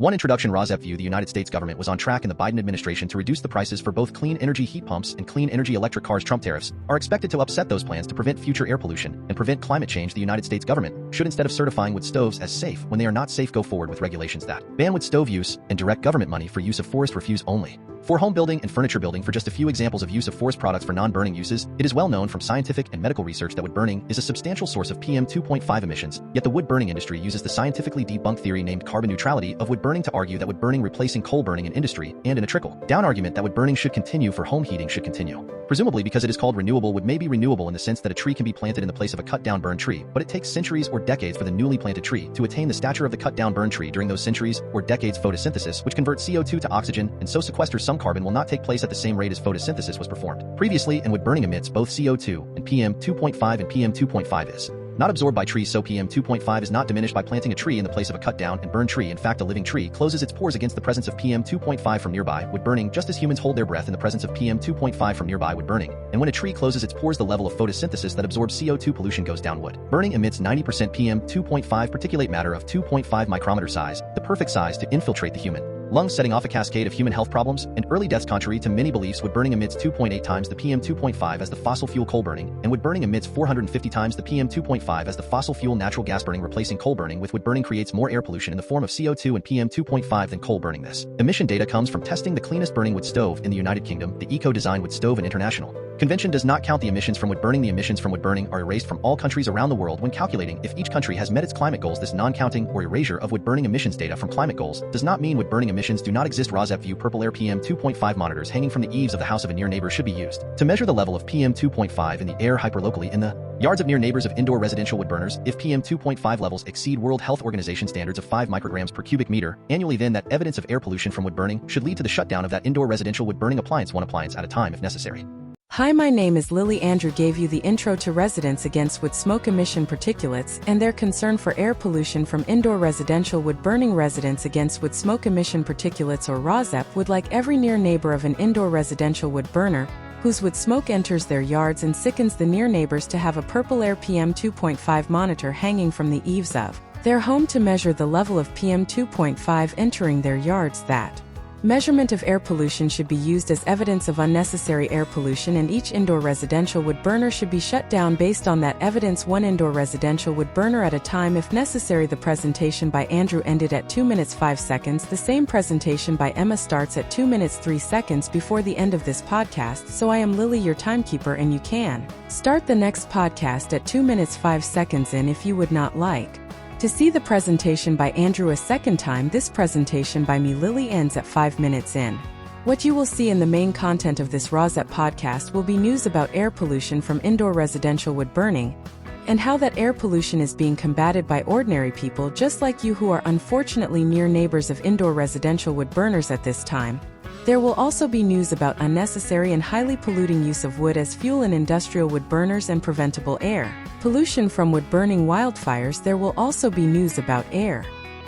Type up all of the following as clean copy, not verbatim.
1. Introduction. RHZPQ. The United States government was on track in the Biden administration to reduce the prices for both clean energy heat pumps and clean energy electric cars. Trump tariffs are expected to upset those plans to prevent future air pollution and prevent climate change. The United States government should, instead of certifying wood stoves as safe when they are not safe, go forward with regulations that ban wood stove use and direct government money for use of forest refuse only. For home building and furniture building. For just a few examples of use of forest products for non-burning uses, it is well known from scientific and medical research that wood burning is a substantial source of PM 2.5 emissions, yet the wood burning industry uses the scientifically debunked theory named carbon neutrality of wood burning to argue that wood burning replacing coal burning in industry and in a trickle-down argument that wood burning should continue for home heating should continue. Presumably because it is called renewable. Wood may be renewable in the sense that a tree can be planted in the place of a cut-down burned tree, but it takes centuries or decades for the newly planted tree to attain the stature of the cut-down burned tree. During those centuries or decades, photosynthesis, which converts CO2 to oxygen and so sequesters some carbon, will not take place at the same rate as photosynthesis was performed previously, and wood burning emits both CO2 and PM 2.5, and PM 2.5 is not absorbed by trees, so PM 2.5 is not diminished by planting a tree in the place of a cut-down and burned tree. In fact, a living tree closes its pores against the presence of PM 2.5 from nearby wood burning, just as humans hold their breath in the presence of PM 2.5 from nearby wood burning. And when a tree closes its pores, the level of photosynthesis that absorbs CO2 pollution goes down. Wood burning emits 90% PM 2.5 particulate matter of 2.5 micrometer size, the perfect size to infiltrate the human lungs, setting off a cascade of human health problems and early deaths. Contrary to many beliefs, wood burning emits 2.8 times the PM 2.5 as the fossil fuel coal burning, and wood burning emits 450 times the PM 2.5 as the fossil fuel natural gas burning. Replacing coal burning with wood burning creates more air pollution in the form of CO2 and PM 2.5 than coal burning. This emission data comes from testing the cleanest burning wood stove in the United Kingdom, the Eco-Design Wood Stove, and International Convention does not count the emissions from wood burning. The emissions from wood burning are erased from all countries around the world when calculating if each country has met its climate goals. This non-counting or erasure of wood burning emissions data from climate goals does not mean wood burning emissions do not exist. RHZPQ. Purple air PM 2.5 monitors hanging from the eaves of the house of a near neighbor should be used to measure the level of PM 2.5 in the air hyperlocally in the yards of near neighbors of indoor residential wood burners. If PM 2.5 levels exceed World Health Organization standards of 5 micrograms per cubic meter annually, then that evidence of air pollution from wood burning should lead to the shutdown of that indoor residential wood burning appliance, one appliance at a time if necessary. Hi, my name is Lily. Andrew gave you the intro to residents against wood smoke emission particulates and their concern for air pollution from indoor residential wood burning. Residents against wood smoke emission particulates, or RHZP, would like every near neighbor of an indoor residential wood burner whose wood smoke enters their yards and sickens the near neighbors to have a purple air PM 2.5 monitor hanging from the eaves of their home to measure the level of PM 2.5 entering their yards. That measurement of air pollution should be used as evidence of unnecessary air pollution, and each indoor residential wood burner should be shut down based on that evidence, one indoor residential wood burner at a time if necessary. The presentation by Andrew ended at 2 minutes 5 seconds. The same presentation by Emma starts at 2 minutes 3 seconds before the end of this podcast. So I am Lily, your timekeeper, and you can start the next podcast at 2 minutes 5 seconds in if you would not like to see the presentation by Andrew a second time. This presentation by me, Lily, ends at 5 minutes in. What you will see in the main content of this RHZP podcast will be news about air pollution from indoor residential wood burning and how that air pollution is being combated by ordinary people just like you who are unfortunately near neighbors of indoor residential wood burners at this time. There will also be news about unnecessary and highly polluting use of wood as fuel in industrial wood burners and preventable air pollution from wood burning wildfires. There will also be news about air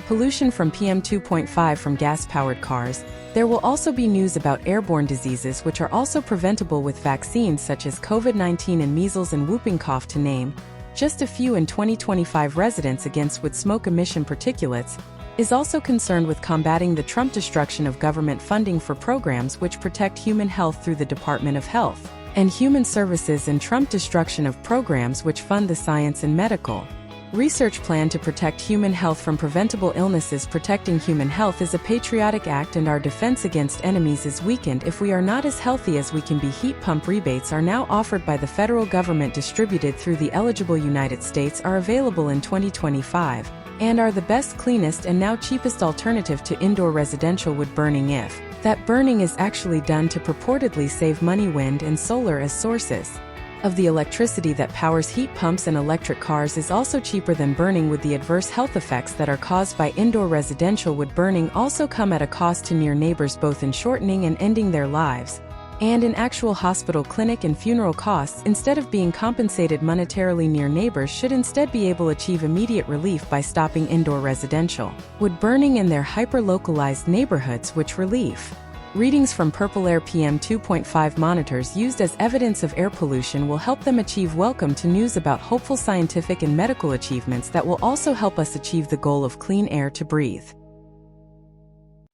pollution from PM 2.5 from gas-powered cars. There will also be news about airborne diseases which are also preventable with vaccines such as COVID-19 and measles and whooping cough, to name just a few. In 2025, Residents Against Wood Smoke Emission Particulates is also concerned with combating the Trump destruction of government funding for programs which protect human health through the Department of Health and Human Services, and Trump destruction of programs which fund the science and medical research plan to protect human health from preventable illnesses. Protecting human health is a patriotic act, and our defense against enemies is weakened if we are not as healthy as we can be. Heat pump rebates are now offered by the federal government, distributed through the eligible United States, are available in 2025, and are the best, cleanest, and now cheapest alternative to indoor residential wood burning if that burning is actually done to purportedly save money. Wind and solar as sources of the electricity that powers heat pumps and electric cars is also cheaper than burning wood. The adverse health effects that are caused by indoor residential wood burning also come at a cost to near neighbors, both in shortening and ending their lives, and in actual hospital, clinic, and funeral costs. Instead of being compensated monetarily, near neighbors should instead be able to achieve immediate relief by stopping indoor residential wood burning in their hyper-localized neighborhoods, which relief readings from purple air PM 2.5 monitors used as evidence of air pollution will help them achieve. Welcome to news about hopeful scientific and medical achievements that will also help us achieve the goal of clean air to breathe.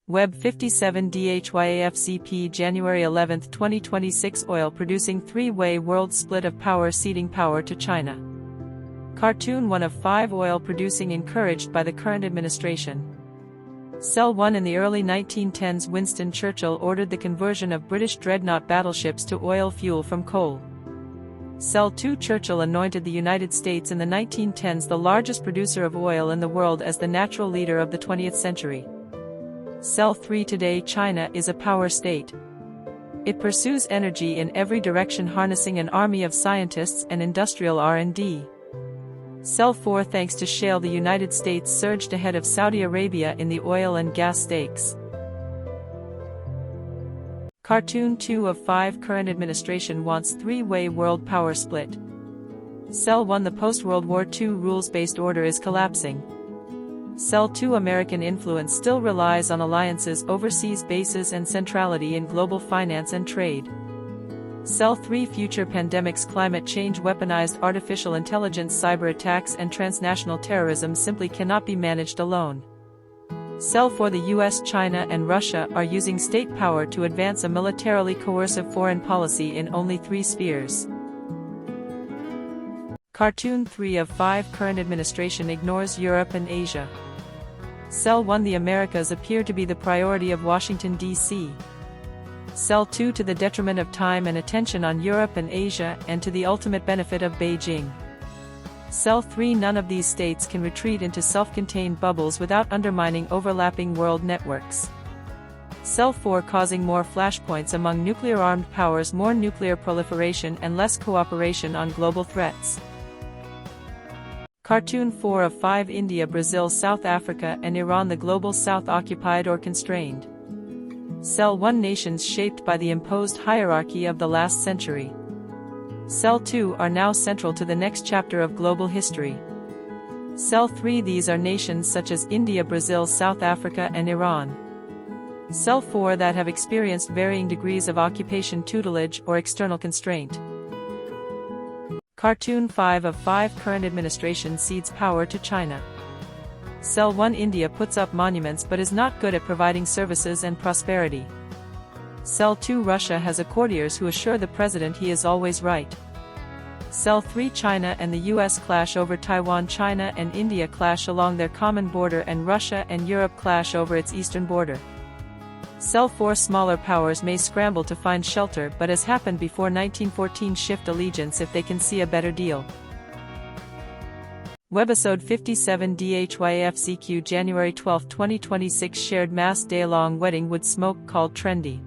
Web 57DHYAFZPQ January 11, 2026 Oil producing three-way world split of power ceding power to China. Cartoon 1 of 5 oil producing encouraged by the current administration. Cell 1 in the early 1910s Winston Churchill ordered the conversion of British dreadnought battleships to oil fuel from coal. Cell 2 Churchill anointed the United States in the 1910s the largest producer of oil in the world as the natural leader of the 20th century. Cell 3 Today China is a power state. It pursues energy in every direction harnessing an army of scientists and industrial R&D. Cell 4 Thanks to shale the United States surged ahead of Saudi Arabia in the oil and gas stakes. Cartoon 2 of 5 Current administration wants three-way world power split. Cell 1 The post-World War II rules-based order is collapsing. Cell 2 American influence still relies on alliances, overseas bases and centrality in global finance and trade. Cell 3 Future pandemics, climate change, weaponized artificial intelligence, cyber attacks and transnational terrorism simply cannot be managed alone. Cell 4 The US, China and Russia are using state power to advance a militarily coercive foreign policy in only 3 spheres. Cartoon 3 of 5 Current administration ignores Europe and Asia. Cell 1 The Americas appear to be the priority of Washington, D.C. Cell 2 To the detriment of time and attention on Europe and Asia and to the ultimate benefit of Beijing. Cell 3 None of these states can retreat into self-contained bubbles without undermining overlapping world networks. Cell 4 Causing more flashpoints among nuclear-armed powers, more nuclear proliferation and less cooperation on global threats. Cartoon 4 of 5 India, Brazil, South Africa and Iran the global south occupied or constrained. Cell 1 Nations shaped by the imposed hierarchy of the last century. Cell 2 are now central to the next chapter of global history. Cell 3 These are nations such as India, Brazil, South Africa and Iran. Cell 4 that have experienced varying degrees of occupation, tutelage or external constraint. Cartoon 5 of 5 Current administration cedes power to China. Cell 1 India puts up monuments but is not good at providing services and prosperity. Cell 2 Russia has courtiers who assure the president he is always right. Cell 3 China and the US clash over Taiwan. China and India clash along their common border and Russia and Europe clash over its eastern border. Cell 4 Smaller powers may scramble to find shelter but as happened before 1914 shift allegiance if they can see a better deal. Webisode 57DHYAFZPQ January 12, 2026 Shared mass Daylong wedding would smoke called trendy.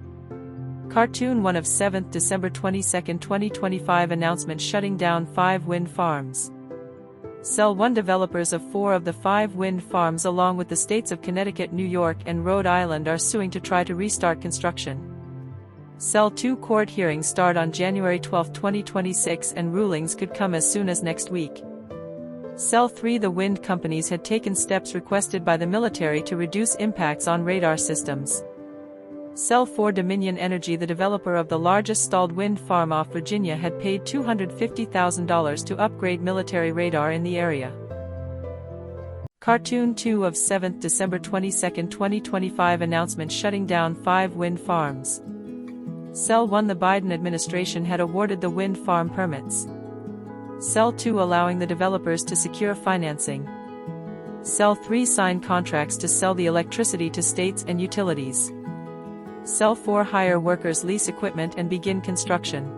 Cartoon 1 of 7th December 22, 2025 announcement shutting down 5 wind farms. Cell 1 developers of 4 of the 5 wind farms along with the states of Connecticut, New York and Rhode Island are suing to try to restart construction. Cell 2 court hearings start on January 12, 2026 and rulings could come as soon as next week. Cell 3 The wind companies had taken steps requested by the military to reduce impacts on radar systems. Cell 4 Dominion Energy, the developer of the largest stalled wind farm off Virginia, had paid $250,000 to upgrade military radar in the area. Cartoon 2 of 7th December 22, 2025 announcement shutting down 5 wind farms. Cell 1 The Biden administration had awarded the wind farm permits. Cell 2 allowing the developers to secure financing. Cell 3 signed contracts to sell the electricity to states and utilities. Cell 4 hire workers, lease equipment and begin construction.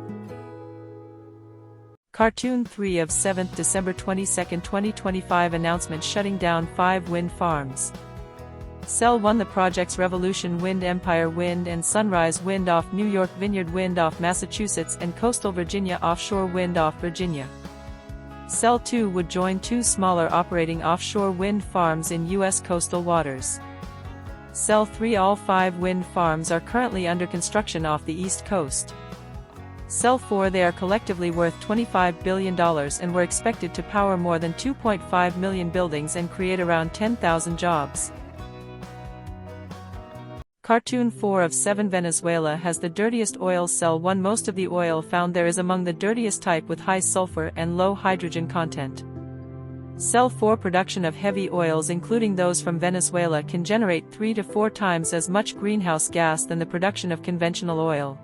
Cartoon 3 of 7th December 22, 2025 announcement shutting down 5 wind farms. Cell 1 The projects Revolution Wind, Empire Wind and Sunrise Wind off New York, Vineyard Wind off Massachusetts and Coastal Virginia, Offshore Wind off Virginia. Cell 2 would join 2 smaller operating offshore wind farms in U.S. coastal waters. Cell 3 All 5 wind farms are currently under construction off the East Coast. Cell 4 They are collectively worth $25 billion and were expected to power more than 2.5 million buildings and create around 10,000 jobs. Cartoon 4 of 7 Venezuela has the dirtiest oil. Cell 1 Most of the oil found there is among the dirtiest type with high sulfur and low hydrogen content. Cell 4 production of heavy oils including those from Venezuela can generate 3 to 4 times as much greenhouse gas than the production of conventional oil.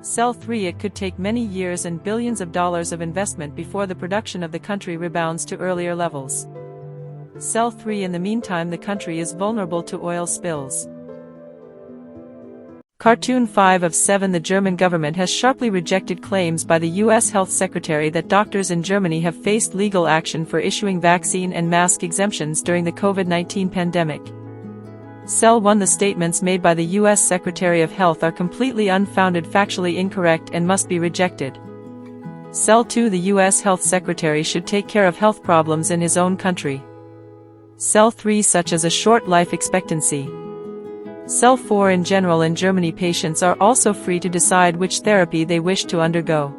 Cell 3 it could take many years and billions of dollars of investment before the production of the country rebounds to earlier levels. Cell 3 in the meantime the country is vulnerable to oil spills. Cartoon 5 of 7 The German government has sharply rejected claims by the U.S. Health Secretary that doctors in Germany have faced legal action for issuing vaccine and mask exemptions during the COVID-19 pandemic. Cell 1 The statements made by the U.S. Secretary of Health are completely unfounded, factually incorrect, and must be rejected. Cell 2 The U.S. Health Secretary should take care of health problems in his own country. Cell 3 Such as a short life expectancy. Cell 4 In general in Germany patients are also free to decide which therapy they wish to undergo.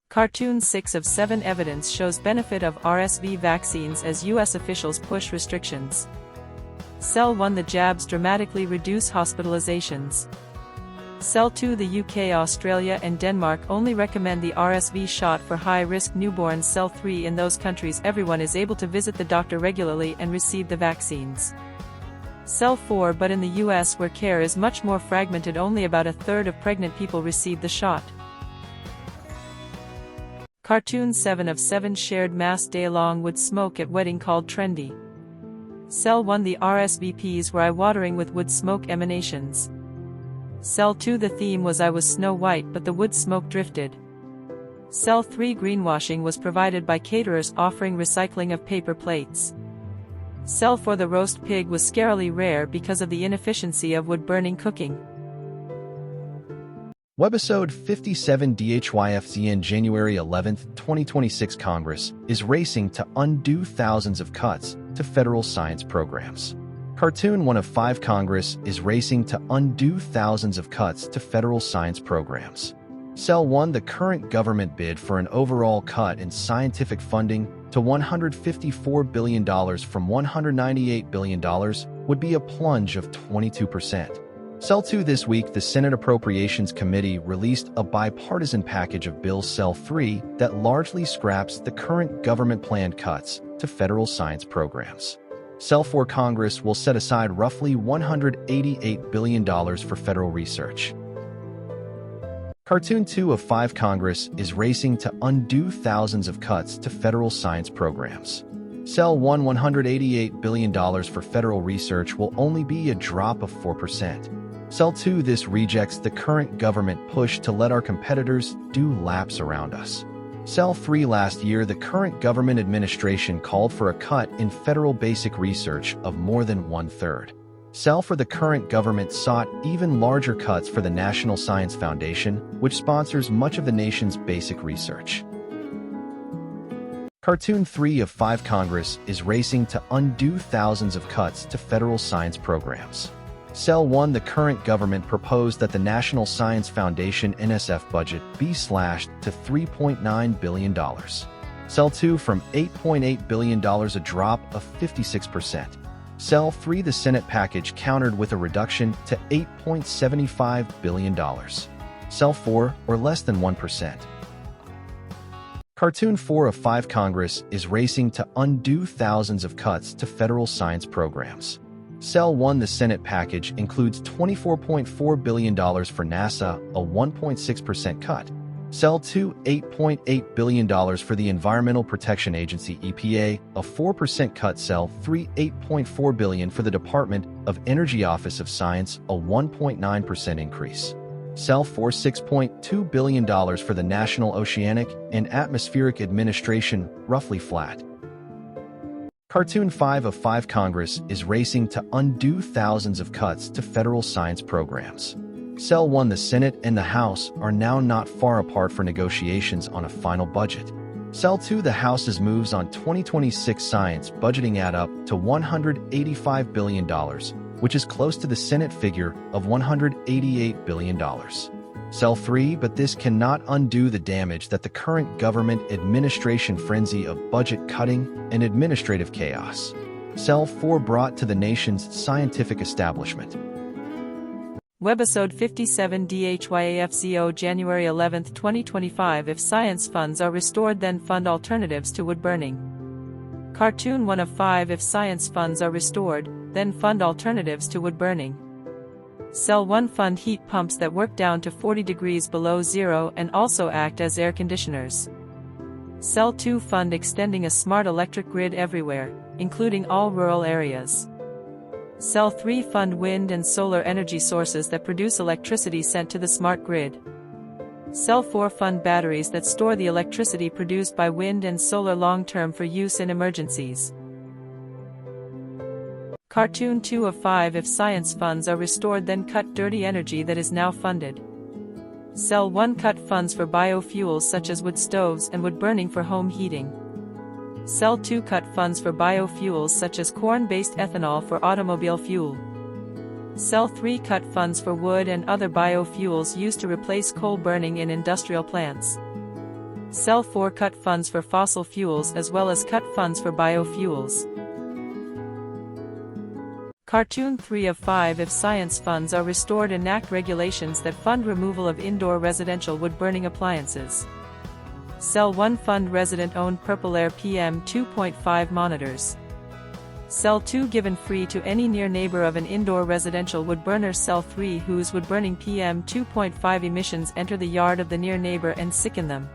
Cartoon 6 of 7 Evidence shows benefit of RSV vaccines as U.S. officials push restrictions. Cell 1 The jabs dramatically reduce hospitalizations. Cell 2 The UK, Australia and Denmark only recommend the RSV shot for high-risk newborns. Cell 3 In those countries everyone is able to visit the doctor regularly and receive the vaccines. Cell 4 But in the US where care is much more fragmented only about a third of pregnant people receive the shot. Cartoon 7 of 7 Shared mass Daylong would smoke at wedding called trendy. Cell 1 The RSVPs were eye-watering with wood smoke emanations. Cell 2 The theme was I was Snow White but the wood smoke drifted. Cell 3 Greenwashing was provided by caterers offering recycling of paper plates. Cell 4 The roast pig was scarily rare because of the inefficiency of wood-burning cooking. Webisode 57DHYAFZPQ January 11, 2026 Congress is racing to undo thousands of cuts to federal science programs. Cartoon 1 of 5 Congress is racing to undo thousands of cuts to federal science programs. Cell 1 The current government bid for an overall cut in scientific funding to $154 billion from $198 billion would be a plunge of 22%. Cell 2 This week, the Senate Appropriations Committee released a bipartisan package of bills. Cell 3 that largely scraps the current government-planned cuts to federal science programs. Cell 4 Congress will set aside roughly $188 billion for federal research. Cartoon 2 of 5 Congress is racing to undo thousands of cuts to federal science programs. Cell 1 $188 billion for federal research will only be a drop of 4%. Cell 2 This rejects the current government push to let our competitors do laps around us. Cell 3 Last year, the current government administration called for a cut in federal basic research of more than 1/3. Cell 4 The current government sought even larger cuts for the National Science Foundation, which sponsors much of the nation's basic research. Cartoon 3 of 5 Congress is racing to undo thousands of cuts to federal science programs. Cell 1 The current government proposed that the National Science Foundation NSF budget be slashed to $3.9 billion. Cell 2 from $8.8 billion, a drop of 56%. Cell 3 The Senate package countered with a reduction to $8.75 billion. Cell 4 or less than 1%. Cartoon 4 of 5 Congress is racing to undo thousands of cuts to federal science programs. Cell 1 The Senate package includes $24.4 billion for NASA, a 1.6% cut. Cell 2 $8.8 billion for the Environmental Protection Agency EPA, a 4% cut. Cell 3 $8.4 billion for the Department of Energy Office of Science, a 1.9% increase. Cell 4 $6.2 billion for the National Oceanic and Atmospheric Administration, roughly flat. Cartoon 5 of 5 Congress is racing to undo thousands of cuts to federal science programs. Cell 1 The Senate and the House are now not far apart for negotiations on a final budget. Cell 2 The House's moves on 2026 science budgeting add up to $185 billion, which is close to the Senate figure of $188 billion. Cell 3 But this cannot undo the damage that the current government administration frenzy of budget cutting and administrative chaos. Cell 4 brought to the nation's scientific establishment. Webisode 57DHYAFZPQ January 11, 2025 If science funds are restored, then fund alternatives to wood burning. Cartoon 1 of 5 If science funds are restored, then fund alternatives to wood burning. Cell 1 fund heat pumps that work down to 40 degrees below zero and also act as air conditioners. Cell 2 fund extending a smart electric grid everywhere, including all rural areas. Cell 3 fund wind and solar energy sources that produce electricity sent to the smart grid. Cell 4 fund batteries that store the electricity produced by wind and solar long-term for use in emergencies. Cartoon 2 of 5 If science funds are restored, then cut dirty energy that is now funded. Cell 1 cut funds for biofuels such as wood stoves and wood burning for home heating. Cell 2 cut funds for biofuels such as corn-based ethanol for automobile fuel. Cell 3 cut funds for wood and other biofuels used to replace coal burning in industrial plants. Cell 4 cut funds for fossil fuels as well as cut funds for biofuels. Cartoon 3 of 5 If science funds are restored, enact regulations that fund removal of indoor residential wood burning appliances. Cell 1 fund resident-owned Purple Air PM 2.5 monitors. Cell 2 given free to any near neighbor of an indoor residential wood burner. Cell 3 whose wood burning PM 2.5 emissions enter the yard of the near neighbor and sicken them.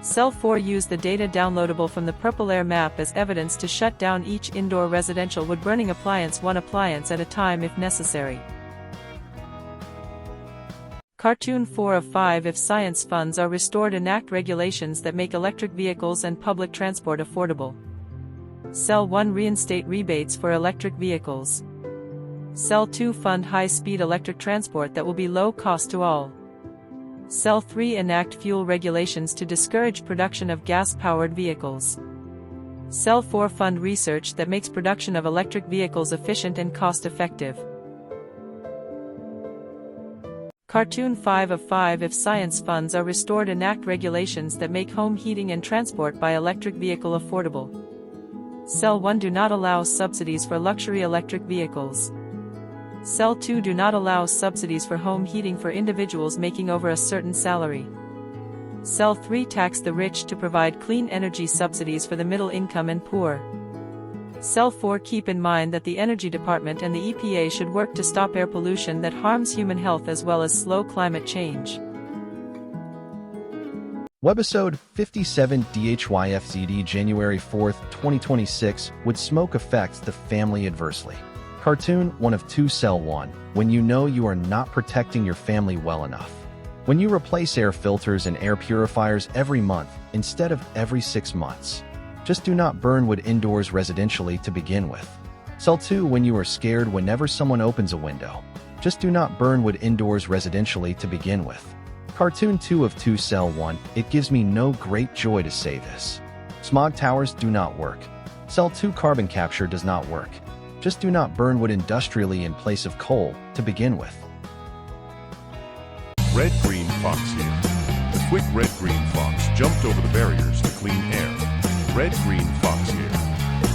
Cell 4 use the data downloadable from the Purple Air map as evidence to shut down each indoor residential wood burning appliance, one appliance at a time if necessary. Cartoon 4 of 5 If science funds are restored, enact regulations that make electric vehicles and public transport affordable. Cell 1 reinstate rebates for electric vehicles. Cell 2 fund high-speed electric transport that will be low cost to all. Cell 3 enact fuel regulations to discourage production of gas-powered vehicles. Cell 4 fund research that makes production of electric vehicles efficient and cost-effective. Cartoon 5 of 5 If science funds are restored, enact regulations that make home heating and transport by electric vehicle affordable. Cell 1 do not allow subsidies for luxury electric vehicles. Cell 2 do not allow subsidies for home heating for individuals making over a certain salary. Cell 3 tax the rich to provide clean energy subsidies for the middle income and poor. Cell 4 keep in mind that the Energy Department and the EPA should work to stop air pollution that harms human health as well as slow climate change. Webisode 57DHYAFZPQ January 4, 2026 Would smoke affect the family adversely? Cartoon 1 of 2 Cell 1 When you know you are not protecting your family well enough. When you replace air filters and air purifiers every month instead of every 6 months. Just do not burn wood indoors residentially to begin with. Cell 2 When you are scared whenever someone opens a window. Just do not burn wood indoors residentially to begin with. Cartoon 2 of 2 Cell 1 It gives me no great joy to say this. Smog towers do not work. Cell 2 Carbon capture does not work. Just do not burn wood industrially in place of coal to begin with. Red Green Fox here. The quick Red Green Fox jumped over the barriers to clean air. Red Green Fox here.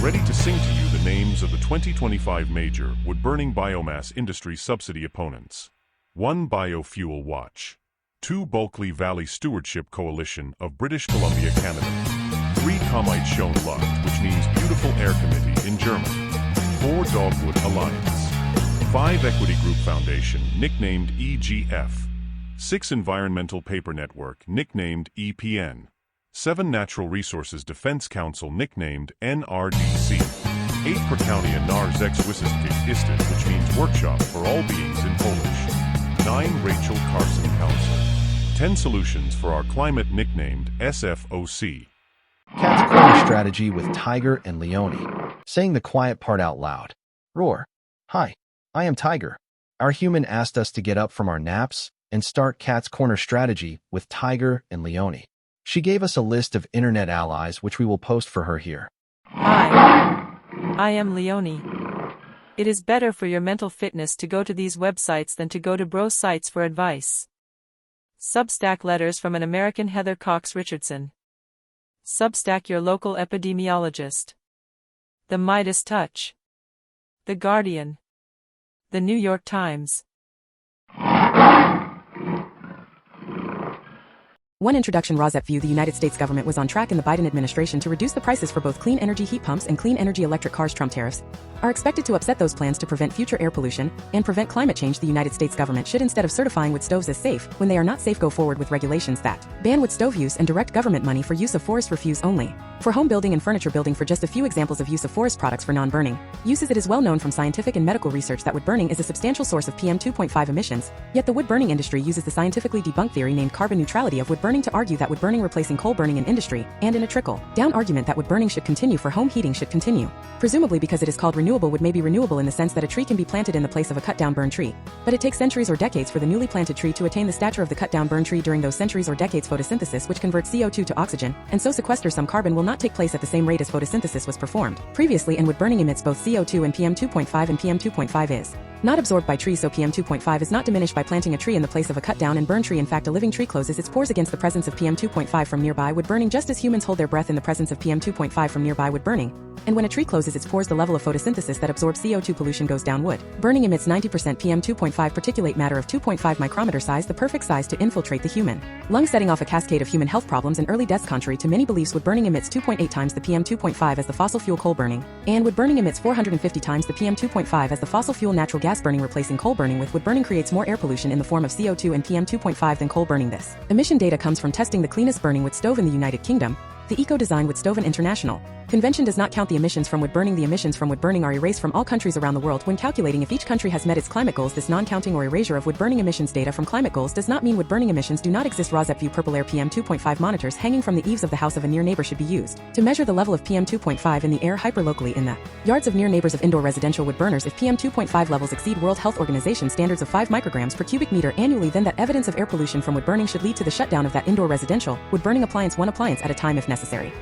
Ready to sing to you the names of the 2025 major wood-burning biomass industry subsidy opponents. 1. Biofuel Watch. 2. Bulkley Valley Stewardship Coalition of British Columbia, Canada. 3. Comite Schoen Lucht, which means Beautiful Air Committee in German. 4. Dogwood Alliance. 5. Equity Group Foundation, nicknamed EGF. 6. Environmental Paper Network, nicknamed EPN. 7. Natural Resources Defense Council, nicknamed NRDC. 8. Prakaunia Narzexwisistki Isted, which means Workshop for All Beings in Polish. 9. Rachel Carson Council. 10. Solutions for Our Climate, nicknamed SFOC. Cat's corner strategy with Tiger and Leone. Saying the quiet part out loud. Roar. Hi, I am Tiger. Our human asked us to get up from our naps and start Cat's corner strategy with Tiger and Leone. She gave us a list of internet allies which we will post for her here. Hi, I am Leone. It is better for your mental fitness to go to these websites than to go to bro sites for advice. Substack letters from an American Heather Cox Richardson. Substack your local epidemiologist. The Midas Touch. The Guardian. The New York Times. One introduction. RHEV. The United States government was on track in the Biden administration to reduce the prices for both clean energy heat pumps and clean energy electric cars. Trump tariffs are expected to upset those plans to prevent future air pollution and prevent climate change. The United States government should, instead of certifying wood stoves as safe when they are not safe, go forward with regulations that ban wood stove use and direct government money for use of forest refuse only for home building and furniture building. For just a few examples of use of forest products for non-burning uses, it is well known from scientific and medical research that wood burning is a substantial source of PM 2.5 emissions, yet the wood burning industry uses the scientifically debunked theory named carbon neutrality of wood burning to argue that wood burning replacing coal burning in industry, and in a trickle-down argument that wood burning should continue for home heating should continue. Presumably because it is called renewable, wood may be renewable in the sense that a tree can be planted in the place of a cut-down burned tree, but it takes centuries or decades for the newly planted tree to attain the stature of the cut-down burned tree. During those centuries or decades, photosynthesis, which converts CO2 to oxygen, and so sequesters some carbon, will not take place at the same rate as photosynthesis was performed previously, and wood burning emits both CO2 and PM 2.5, and PM 2.5 is not absorbed by trees, so PM 2.5 is not diminished by planting a tree in the place of a cut-down and burned tree. In fact, a living tree closes its pores against the presence of PM 2.5 from nearby wood burning, just as humans hold their breath in the presence of PM 2.5 from nearby wood burning. And when a tree closes its pores, the level of photosynthesis that absorbs CO2 pollution goes down. Wood burning emits 90% PM 2.5 particulate matter of 2.5 micrometer size, the perfect size to infiltrate the human lung, setting off a cascade of human health problems and early deaths. Contrary to many beliefs, wood burning emits 2.8 times the PM 2.5 as the fossil fuel coal burning, and wood burning emits 450 times the PM 2.5 as the fossil fuel natural gas burning. Replacing coal burning with wood burning creates more air pollution in the form of CO2 and PM 2.5 than coal burning. This emission data comes from testing the cleanest burning wood stove in the United Kingdom, the Eco-Design Wood Stove. An international convention does not count the emissions from wood burning. The emissions from wood burning are erased from all countries around the world when calculating if each country has met its climate goals. This non-counting or erasure of wood burning emissions data from climate goals does not mean wood burning emissions do not exist. RHEV. Purple air PM 2.5 monitors hanging from the eaves of the house of a near neighbor should be used to measure the level of PM 2.5 in the air hyperlocally in the yards of near neighbors of indoor residential wood burners. If PM 2.5 levels exceed World Health Organization standards of 5 micrograms per cubic meter annually, then that evidence of air pollution from wood burning should lead to the shutdown of that indoor residential wood burning appliance, one appliance at a time if necessary.